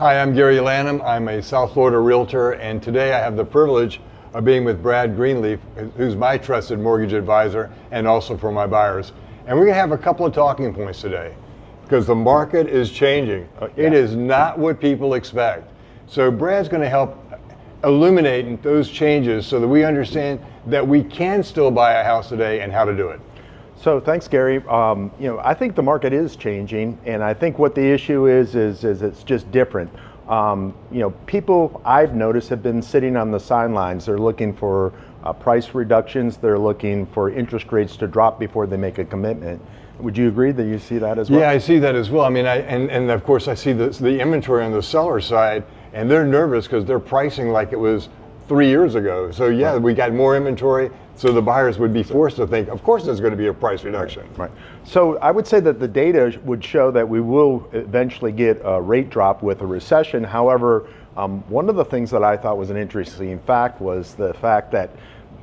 Hi, I'm Gary Lanham. I'm a South Florida realtor, and today I have the privilege of being with Brad Greenleaf, who's my trusted mortgage advisor and also for my buyers. And we're going to have a couple of talking points today because the market is changing. It is not what people expect. So Brad's going to help illuminate those changes so that we understand that we can still buy a house today and how to do it. So thanks, Gary. I think the market is changing, and I think what the issue is it's just different. People I've noticed have been sitting on the sidelines. They're looking for price reductions. They're looking for interest rates to drop before they make a commitment. Would you agree that you see that as well? Yeah, I see that as well. I mean, and of course I see the inventory on the seller side, and they're nervous because they're pricing like it was 3 years ago. So yeah, we got more inventory, so the buyers would be forced to think, of course there's going to be a price reduction. Right. So I would say that the data would show that we will eventually get a rate drop with a recession. However, one of the things that I thought was an interesting fact was the fact that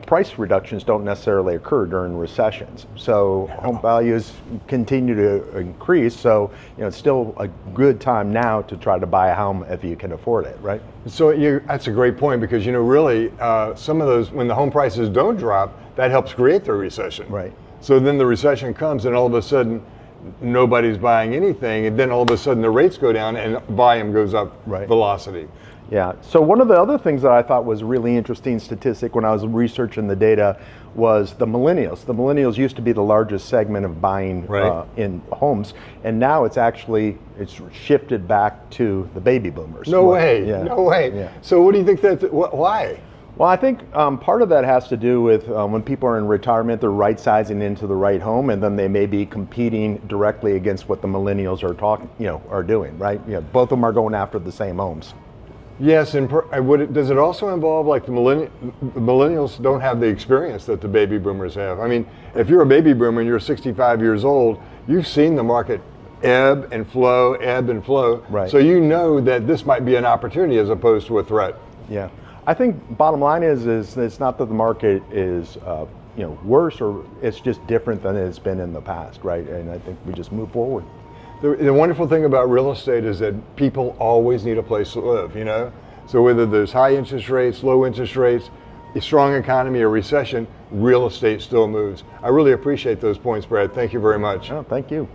price reductions don't necessarily occur during recessions. So home values continue to increase. So it's still a good time now to try to buy a home if you can afford it, right? So that's a great point because really some of those, when the home prices don't drop, that helps create the recession. Right. So then the recession comes and all of a sudden nobody's buying anything, and then all of a sudden the rates go down and volume goes up, velocity. Yeah, so one of the other things that I thought was a really interesting statistic when I was researching the data was the millennials. The millennials used to be the largest segment of buying in homes, and now it's shifted back to the baby boomers. No way. Yeah. So what do you think why? Well, I think part of that has to do with when people are in retirement, they're right sizing into the right home, and then they may be competing directly against what the millennials are doing, right? Both of them are going after the same homes. Yes, and does it also involve like the millennials don't have the experience that the baby boomers have? I mean, if you're a baby boomer and you're 65 years old, you've seen the market ebb and flow. Right. So you know that this might be an opportunity as opposed to a threat. Yeah, I think bottom line is it's not that the market is worse, or it's just different than it's been in the past, right? And I think we just move forward. The wonderful thing about real estate is that people always need a place to live, So whether there's high interest rates, low interest rates, a strong economy, or recession, real estate still moves. I really appreciate those points, Brad. Thank you very much. Oh, thank you.